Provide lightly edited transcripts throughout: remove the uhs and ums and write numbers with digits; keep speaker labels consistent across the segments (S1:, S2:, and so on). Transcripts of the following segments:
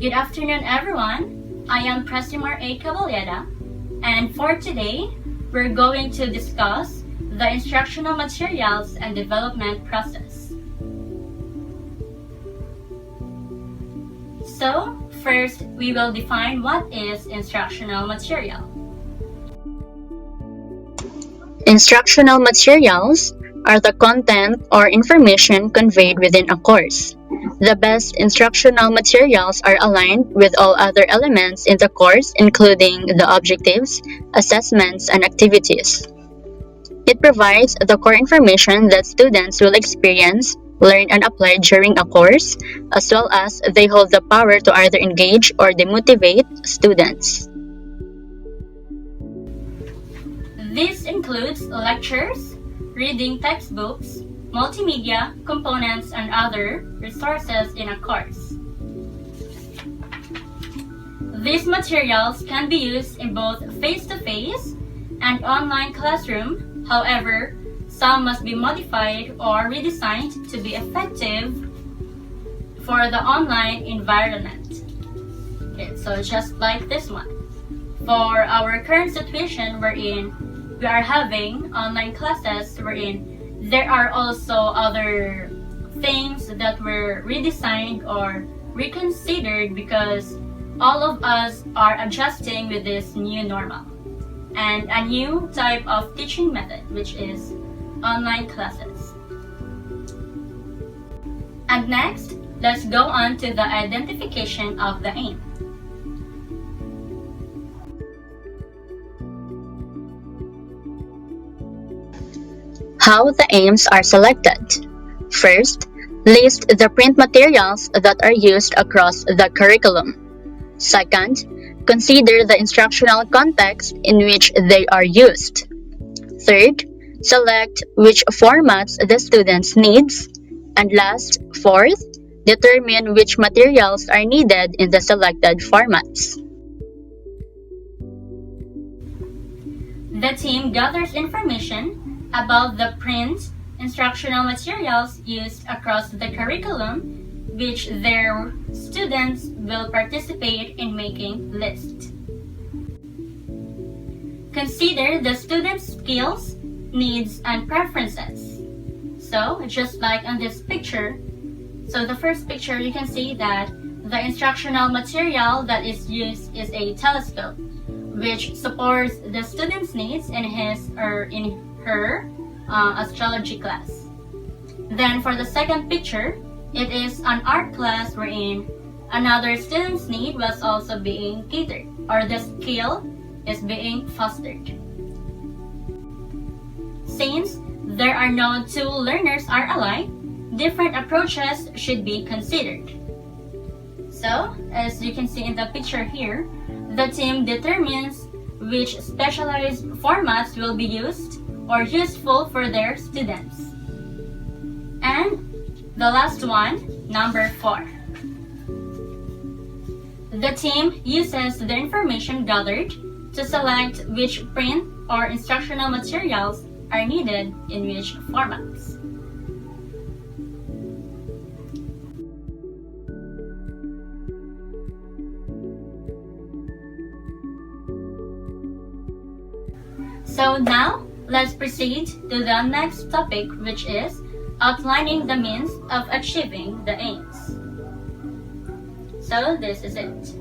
S1: Good afternoon, everyone. I am Presimar A. Caballeda, and for today, we're going to discuss the instructional materials and development process. So, first, we will define what is instructional material.
S2: Instructional materials are the content or information conveyed within a course. The best instructional materials are aligned with all other elements in the course, including the objectives, assessments, and activities. It provides the core information that students will experience, learn, and apply during a course, as well as they hold the power to either engage or demotivate students.
S1: This includes lectures, reading textbooks, multimedia, components, and other resources in a course. These materials can be used in both face-to-face and online classroom. However, some must be modified or redesigned to be effective for the online environment. Okay, so just like this one. For our current situation wherein we are having online classes wherein there are also other things that were redesigned or reconsidered because all of us are adjusting with this new normal and a new type of teaching method, which is online classes. And next, let's go on to the identification of the aim.
S2: How the aims are selected. First, list the print materials that are used across the curriculum. Second, consider the instructional context in which they are used. Third, select which formats the students needs. And last, fourth, determine which materials are needed in the selected formats.
S1: The team gathers information about the print instructional materials used across the curriculum, which their students will participate in making lists. Consider the students' skills, needs, and preferences. So, just like on this picture, so the first picture you can see that the instructional material that is used is a telescope, which supports the student's needs in his or in her astrology class. Then for the second picture, it is an art class wherein another student's need was also being catered, or the skill is being fostered. Since there are no two learners are alike, different approaches should be considered. So, as you can see in the picture here, the team determines which specialized formats will be used or useful for their students. And the last one, number 4. The team uses the information gathered to select which print or instructional materials are needed in which formats. So now, let's proceed to the next topic, which is outlining the means of achieving the aims. So this is it.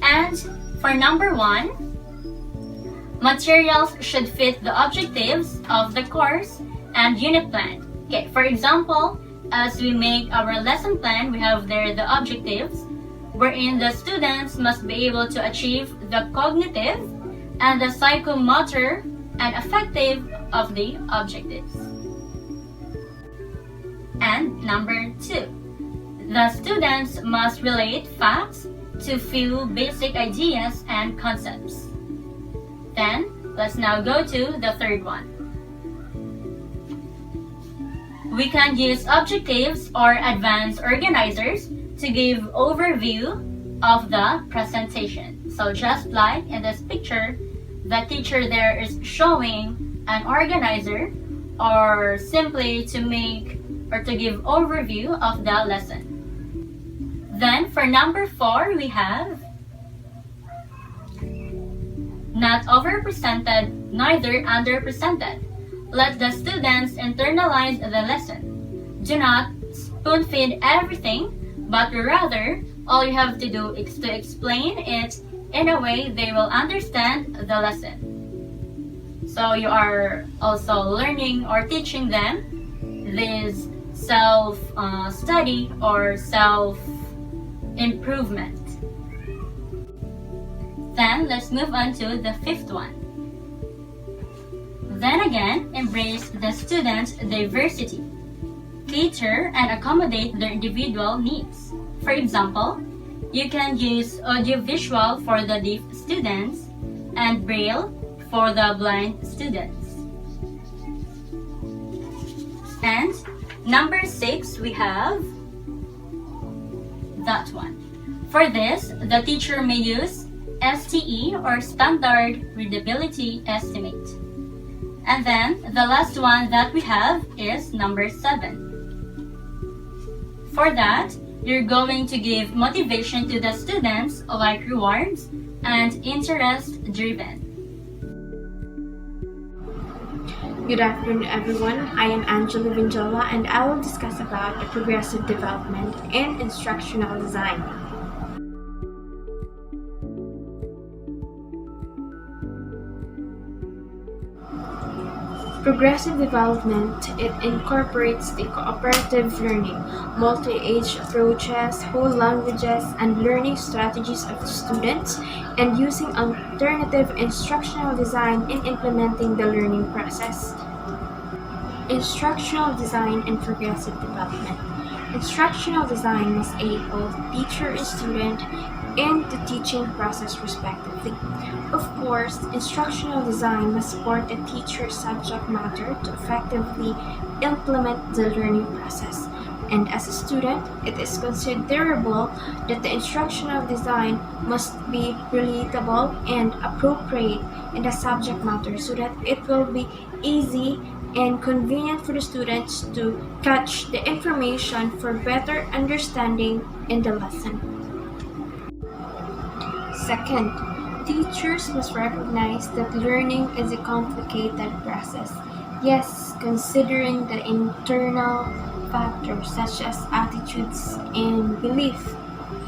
S1: And for number 1, materials should fit the objectives of the course and unit plan. Okay, for example, as we make our lesson plan, we have there the objectives, wherein the students must be able to achieve the cognitive and the psychomotor and affective of the objectives. And number 2, the students must relate facts to few basic ideas and concepts. Then, let's now go to the third one. We can use objectives or advanced organizers to give overview of the presentation. So just like in this picture, the teacher there is showing an organizer or simply to make or to give overview of the lesson. Then for number 4, we have not overrepresented, neither underrepresented. Let the students internalize the lesson. Do not spoon feed everything, but rather, all you have to do is to explain it in a way they will understand the lesson. So you are also learning or teaching them this self-study or self-improvement. Then let's move on to the 5th one. Then again, embrace the student's diversity. Cater and accommodate their individual needs. For example, you can use audiovisual for the deaf students and Braille for the blind students. And number 6, we have that one. For this, the teacher may use STE or Standard Readability Estimate. And then the last one that we have is number 7. For that, you're going to give motivation to the students like rewards and interest-driven.
S3: Good afternoon, everyone. I am Angela Vinjola, and I will discuss about the progressive development in instructional design. Progressive development, it incorporates the cooperative learning, multi-age approaches, whole languages, and learning strategies of students, and using alternative instructional design in implementing the learning process. Instructional design and progressive development. Instructional design must aid both teacher and student in the teaching process respectively. Of course, instructional design must support the teacher's subject matter to effectively implement the learning process. And as a student, it is considerable that the instructional design must be relatable and appropriate in the subject matter so that it will be easy and convenient for the students to catch the information for better understanding in the lesson. Second, teachers must recognize that learning is a complicated process. Yes, considering the internal factors such as attitudes and belief,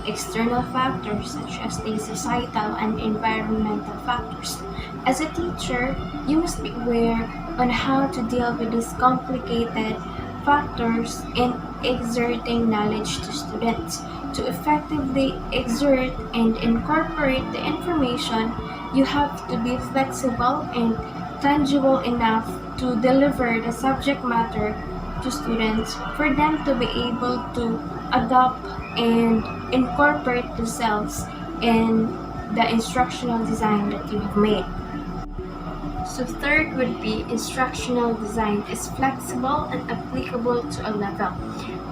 S3: external factors such as the societal and environmental factors. As a teacher, you must be aware on how to deal with these complicated factors in exerting knowledge to students. To effectively exert and incorporate the information, you have to be flexible and tangible enough to deliver the subject matter to students for them to be able to adopt and incorporate themselves in the instructional design that you have made. So third would be instructional design is flexible and applicable to a level.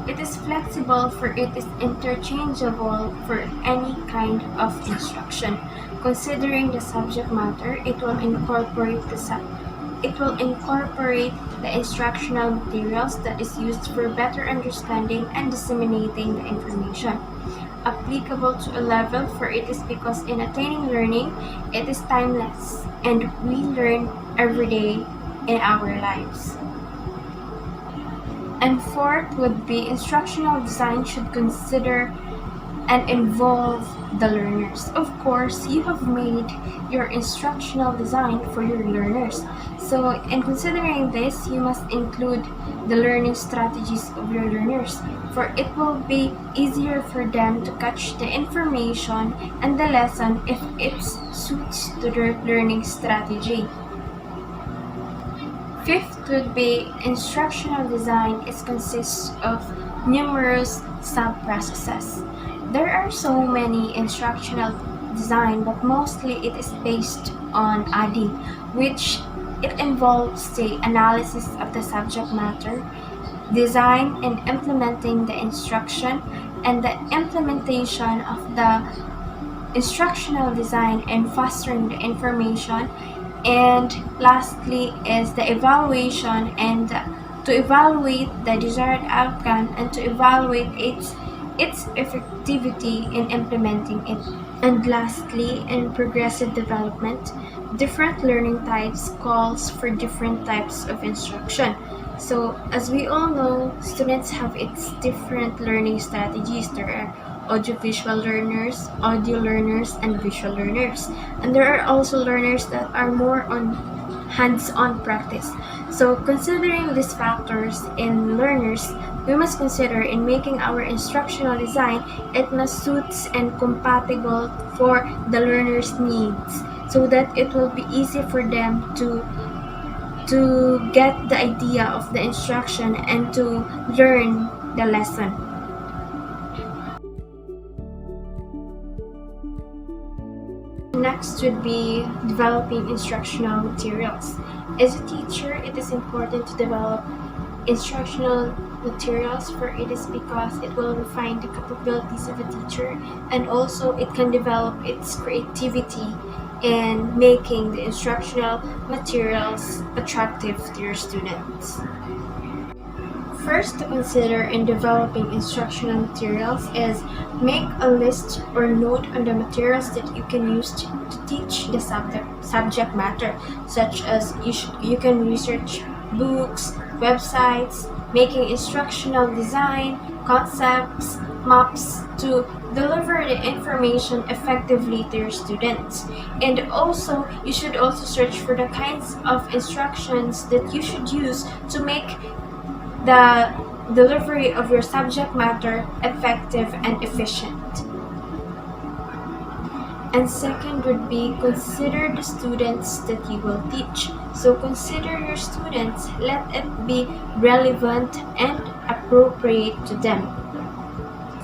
S3: It is flexible for it is interchangeable for any kind of instruction. Considering the subject matter, it will incorporate the instructional materials that is used for better understanding and disseminating the information. Applicable to a level, for it is because in attaining learning, it is timeless and we learn every day in our lives. And fourth would be instructional design should consider and involve the learners. Of course, you have made your instructional design for your learners. So in considering this, you must include the learning strategies of your learners, for it will be easier for them to catch the information and the lesson if it suits to their learning strategy. Fifth would be instructional design consists of numerous sub-processes. There are so many instructional design, but mostly it is based on ADI, which it involves the analysis of the subject matter, design and implementing the instruction, and the implementation of the instructional design and fostering the information. And lastly is the evaluation and to evaluate the desired outcome and to evaluate its its effectivity in implementing it. And lastly, in progressive development, different learning types calls for different types of instruction. So, as we all know, students have its different learning strategies. There are audiovisual learners, audio learners, and visual learners. And there are also learners that are more on hands-on practice. So, considering these factors in learners, we must consider in making our instructional design, it must suit and compatible for the learner's needs so that it will be easy for them to get the idea of the instruction and to learn the lesson. Next would be developing instructional materials. As a teacher, it is important to develop instructional materials, for it is because it will refine the capabilities of a teacher, and also it can develop its creativity in making the instructional materials attractive to your students. First to consider in developing instructional materials is make a list or note on the materials that you can use to teach the subject matter, such as you can research books, websites, making instructional design, concepts, maps to deliver the information effectively to your students. And also, you should also search for the kinds of instructions that you should use to make the delivery of your subject matter effective and efficient. And second would be consider the students that you will teach. So consider your students, let it be relevant and appropriate to them.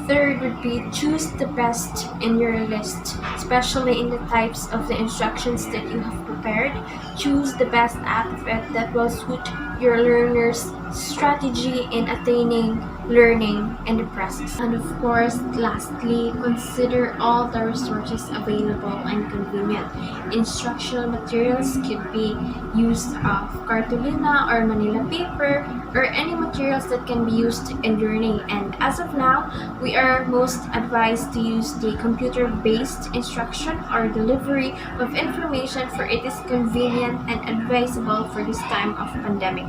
S3: Third would be choose the best in your list, especially in the types of the instructions that you have prepared. Choose the best out of it that will suit your learner's strategy in attaining learning in the process. And of course, lastly, consider all the resources available and convenient. Instructional materials could be used of cartolina or manila paper or any materials that can be used in learning. And as of now, we are most advised to use the computer-based instruction or delivery of information, for it is convenient and advisable for this time of pandemic.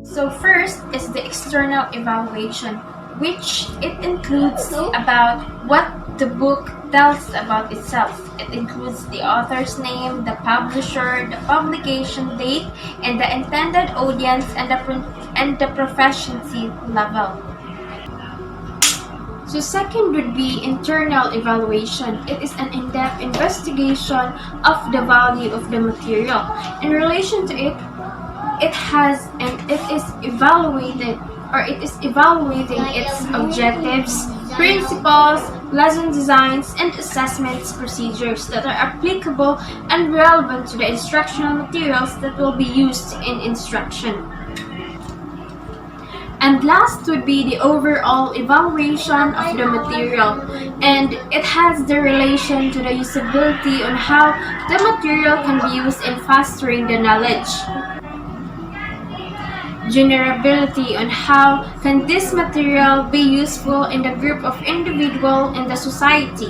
S3: So first is the external evaluation, which it includes about what the book tells about itself. It includes the author's name, the publisher, the publication date, and the intended audience and the proficiency level. So second would be internal evaluation. It is an in-depth investigation of the value of the material. In relation to it, it is evaluating its objectives, principles, lesson designs, and assessments procedures that are applicable and relevant to the instructional materials that will be used in instruction. And last would be the overall evaluation of the material, and it has the relation to the usability on how the material can be used in fostering the knowledge. Generability on how can this material be useful in the group of individual in the society.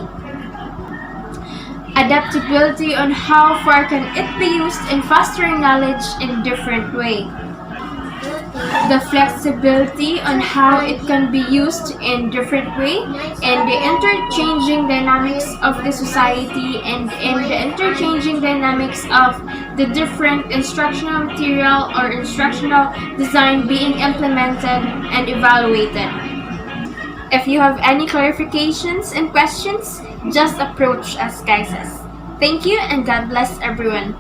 S3: Adaptability on how far can it be used in fostering knowledge in different way. The flexibility on how it can be used in different way, and the interchanging dynamics of the society and in the interchanging dynamics of the different instructional material or instructional design being implemented and evaluated. If you have any clarifications and questions, just approach us, guys. Thank you and God bless everyone.